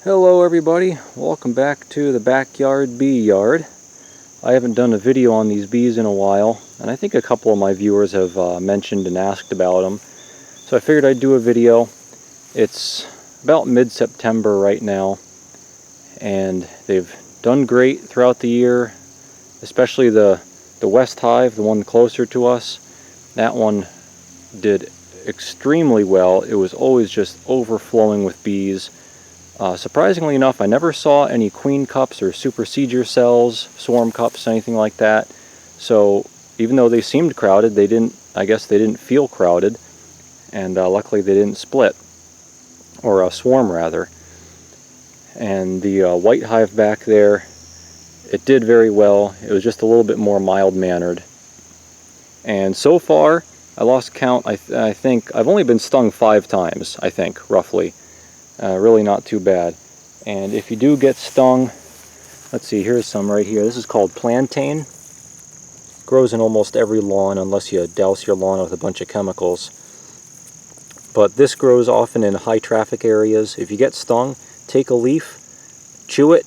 Hello everybody, welcome back to the backyard bee yard. I haven't done a video on these bees in a while, and I think a couple of my viewers have mentioned and asked about them. So I figured I'd do a video. It's about mid-September right now, and they've done great throughout the year, especially the west hive, the one closer to us. That one did extremely well. It was always just overflowing with bees. Surprisingly enough, I never saw any queen cups or supersedure cells, swarm cups, anything like that. So even though they seemed crowded, I guess they didn't feel crowded, and luckily they didn't split, or swarm rather. And the white hive back there, it did very well. It was just a little bit more mild-mannered. And so far, I lost count. I think I've only been stung 5 times, I think, roughly. Really not too bad. And if you do get stung, let's see, here's some right here. This is called plantain. Grows in almost every lawn unless you douse your lawn with a bunch of chemicals. But this grows often in high traffic areas. If you get stung, take a leaf, chew it,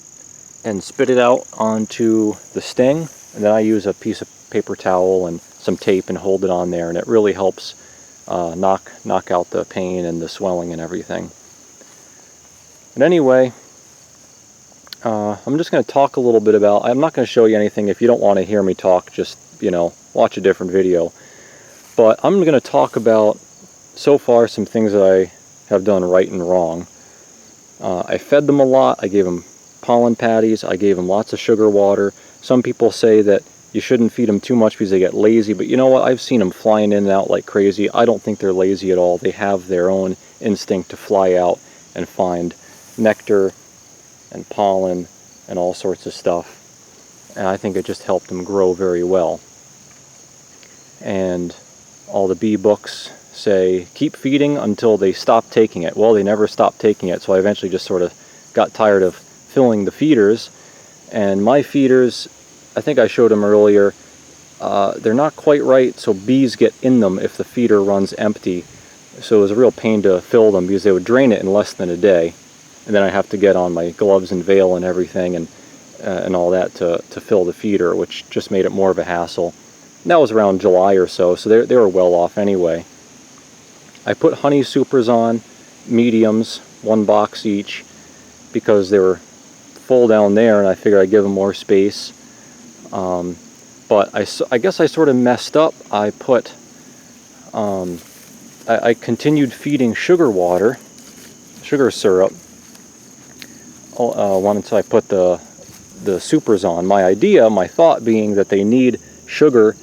and spit it out onto the sting. And then I use a piece of paper towel and some tape and hold it on there, and it really helps knock out the pain and the swelling and everything. But anyway, I'm just going to talk a little bit about, I'm not going to show you anything. If you don't want to hear me talk, just, watch a different video. But I'm going to talk about, so far, some things that I have done right and wrong. I fed them a lot. I gave them pollen patties. I gave them lots of sugar water. Some people say that you shouldn't feed them too much because they get lazy. But you know what? I've seen them flying in and out like crazy. I don't think they're lazy at all. They have their own instinct to fly out and find nectar and pollen and all sorts of stuff, and I think it just helped them grow very well. And all the bee books say keep feeding until they stop taking it. Well, they never stopped taking it, so I eventually just sort of got tired of filling the feeders. And my feeders, I think I showed them earlier, they're not quite right, so bees get in them if the feeder runs empty. So it was a real pain to fill them because they would drain it in less than a day. And then I have to get on my gloves and veil and everything and all that to fill the feeder, which just made it more of a hassle. And that was around July or so, so they were well off anyway. I put honey supers on, mediums, 1 box each, because they were full down there, and I figured I'd give them more space. But I guess I sort of messed up. I put, I continued feeding sugar syrup, once I put the supers on. My thought being that they need sugar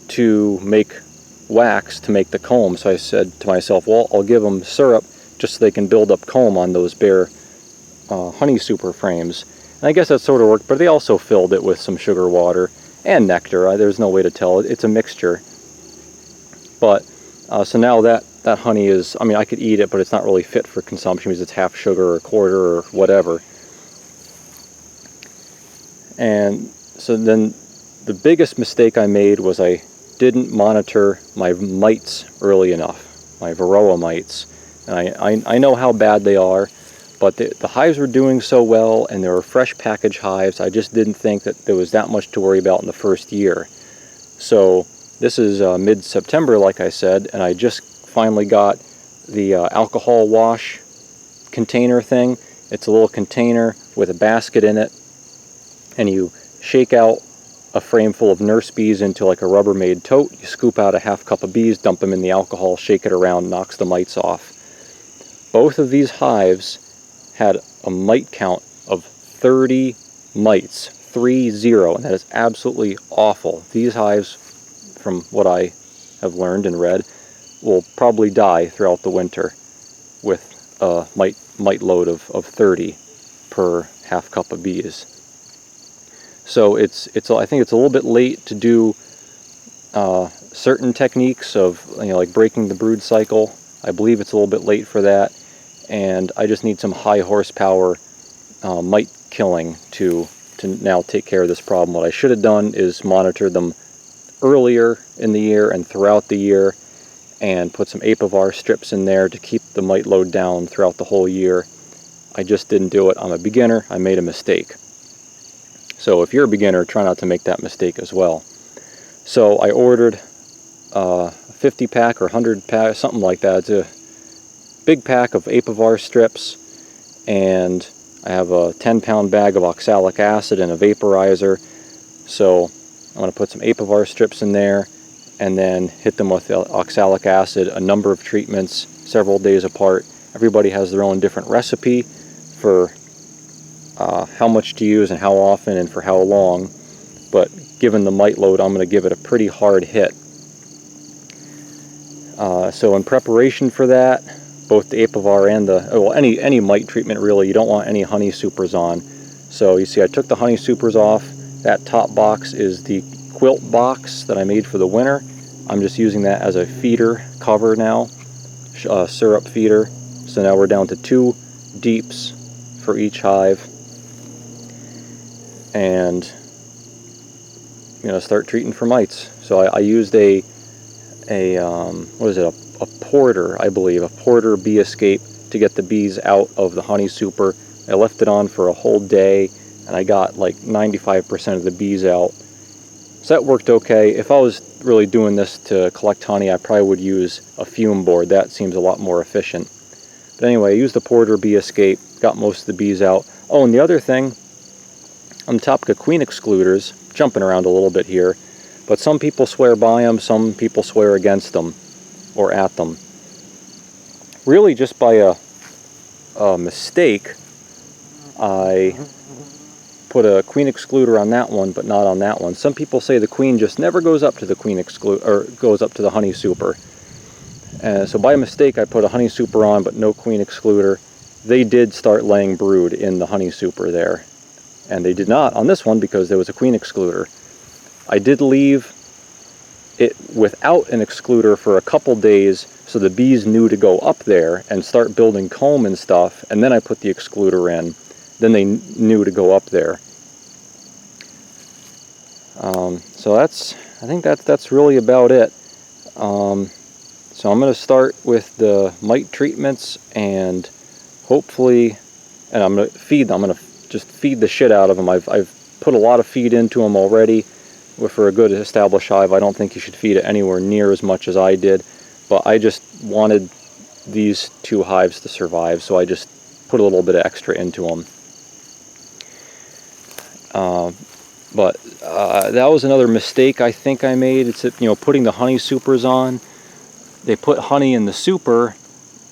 to make wax to make the comb. So I said to myself, well, I'll give them syrup just so they can build up comb on those bare honey super frames. And I guess that sort of worked, but they also filled it with some sugar water and nectar. There's no way to tell. It's a mixture. But so now that honey is, I could eat it, but it's not really fit for consumption because it's half sugar or a quarter or whatever. And so then the biggest mistake I made was I didn't monitor my mites early enough, my varroa mites. And I know how bad they are, but the hives were doing so well, and they were fresh package hives. I just didn't think that there was that much to worry about in the first year. So this is mid-September, like I said, and I just finally got the alcohol wash container thing. It's a little container with a basket in it, and you shake out a frame full of nurse bees into like a Rubbermaid tote. You scoop out a half cup of bees, dump them in the alcohol, shake it around, knocks the mites off. Both of these hives had a mite count of 30 mites, 30, and that is absolutely awful. These hives, from what I have learned and read, will probably die throughout the winter with a mite load of 30 per half cup of bees. So I think it's a little bit late to do certain techniques of like breaking the brood cycle. I believe it's a little bit late for that, and I just need some high horsepower mite killing to now take care of this problem. What I should have done is monitor them earlier in the year and throughout the year, and put some apivar strips in there to keep the mite load down throughout the whole year. I just didn't do it. I'm a beginner. I made a mistake. So if you're a beginner, try not to make that mistake as well. So I ordered a 50 pack or 100 pack, something like that. It's a big pack of Apivar strips, and I have a 10-pound bag of oxalic acid and a vaporizer. So I'm going to put some Apivar strips in there and then hit them with oxalic acid, a number of treatments, several days apart. Everybody has their own different recipe for how much to use and how often and for how long, but given the mite load, I'm going to give it a pretty hard hit. So in preparation for that, both the Apivar and any mite treatment really, you don't want any honey supers on. So you see I took the honey supers off. That top box is the quilt box that I made for the winter. I'm just using that as a feeder cover now, syrup feeder. So now we're down to 2 deeps for each hive. And I'm going to start treating for mites. So I used a porter, I believe, a porter bee escape to get the bees out of the honey super. I left it on for a whole day, and I got like 95% of the bees out. So that worked okay. If I was really doing this to collect honey, I probably would use a fume board. That seems a lot more efficient. But anyway, I used the porter bee escape, got most of the bees out. Oh, and the other thing, on the topic of queen excluders, jumping around a little bit here, but some people swear by them, some people swear against them or at them. Really just by a mistake, I put a queen excluder on that one, but not on that one. Some people say the queen just never goes up to the queen excluder, or goes up to the honey super. So by mistake, I put a honey super on, but no queen excluder. They did start laying brood in the honey super there, and they did not on this one because there was a queen excluder. I did leave it without an excluder for a couple days so the bees knew to go up there and start building comb and stuff, and then I put the excluder in. Then they knew to go up there. So I think that's really about it. So I'm going to start with the mite treatments, and hopefully, and I'm going to feed them. I'm going to just feed the shit out of them. I've put a lot of feed into them already. For a good established hive, I don't think you should feed it anywhere near as much as I did, but I just wanted these 2 hives to survive, so I just put a little bit of extra into them. But that was another mistake I think I made. It's putting the honey supers on. They put honey in the super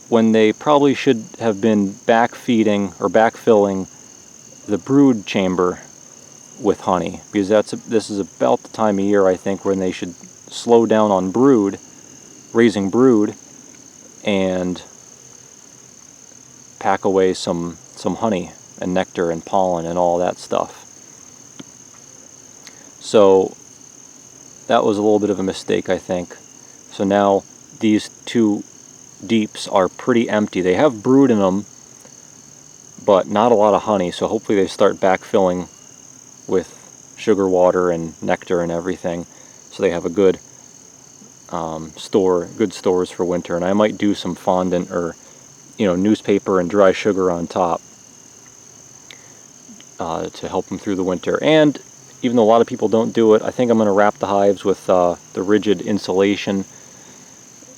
when they probably should have been backfeeding or backfilling the brood chamber with honey, because this is about the time of year I think when they should slow down on brood, raising brood, and pack away some honey and nectar and pollen and all that stuff. So that was a little bit of a mistake, I think. So now these 2 deeps are pretty empty. They have brood in them, but not a lot of honey, so hopefully they start backfilling with sugar water and nectar and everything, so they have a good good stores for winter. And I might do some fondant or newspaper and dry sugar on top to help them through the winter. And even though a lot of people don't do it, I think I'm going to wrap the hives with the rigid insulation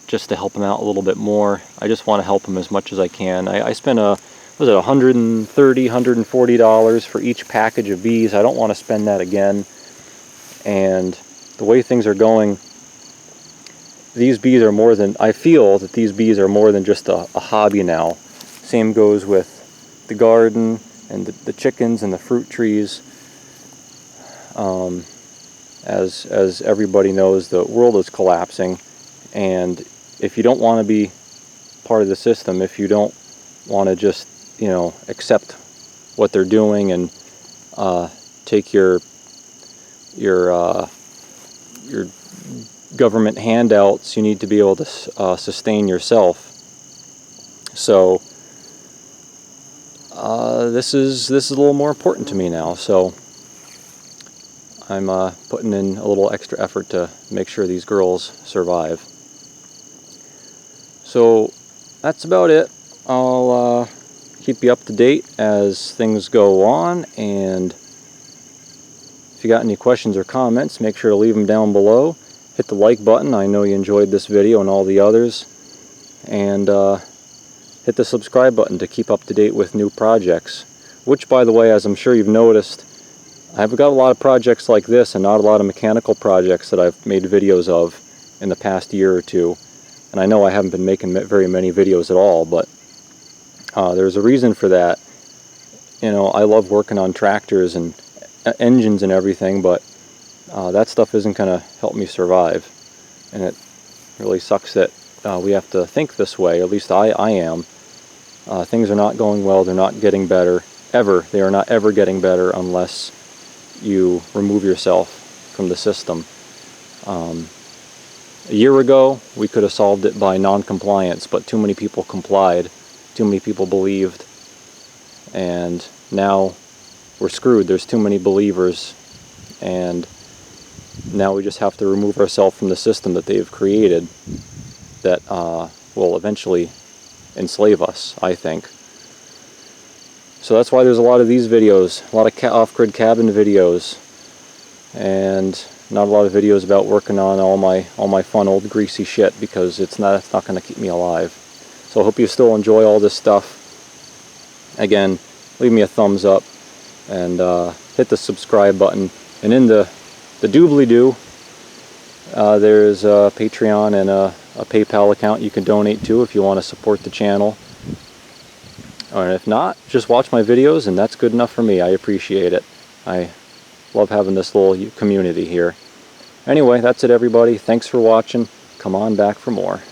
just to help them out a little bit more. I just want to help them as much as I can. I spent $130, $140 for each package of bees. I don't want to spend that again. And the way things are going, these bees are more than, I feel that these bees are more than just a hobby now. Same goes with the garden and the chickens and the fruit trees. As everybody knows, the world is collapsing, and if you don't want to be part of the system, if you don't want to just accept what they're doing and take your government handouts, you need to be able to sustain yourself. So this is a little more important to me now. So I'm putting in a little extra effort to make sure these girls survive. So that's about it. I'll keep you up to date as things go on, and if you got any questions or comments, make sure to leave them down below. Hit the like button, I know you enjoyed this video and all the others, and hit the subscribe button to keep up to date with new projects, which, by the way, as I'm sure you've noticed, I've got a lot of projects like this and not a lot of mechanical projects that I've made videos of in the past year or two. And I know I haven't been making very many videos at all, but there's a reason for that. You know, I love working on tractors and engines and everything, but that stuff isn't going to help me survive. And it really sucks that we have to think this way, at least I am. Things are not going well, they're not getting better, ever. They are not ever getting better unless you remove yourself from the system. A year ago, we could have solved it by non-compliance, but too many people complied, too many people believed, and now we're screwed. There's too many believers, and now we just have to remove ourselves from the system that they've created that will eventually enslave us, I think. So that's why there's a lot of these videos, a lot of off-grid cabin videos, and not a lot of videos about working on all my fun old greasy shit, because it's not going to keep me alive. So I hope you still enjoy all this stuff. Again, leave me a thumbs up and hit the subscribe button. And in the doobly-doo, there's a Patreon and a PayPal account you can donate to if you want to support the channel. And if not, just watch my videos, and that's good enough for me. I appreciate it. I love having this little community here. Anyway, that's it, everybody. Thanks for watching. Come on back for more.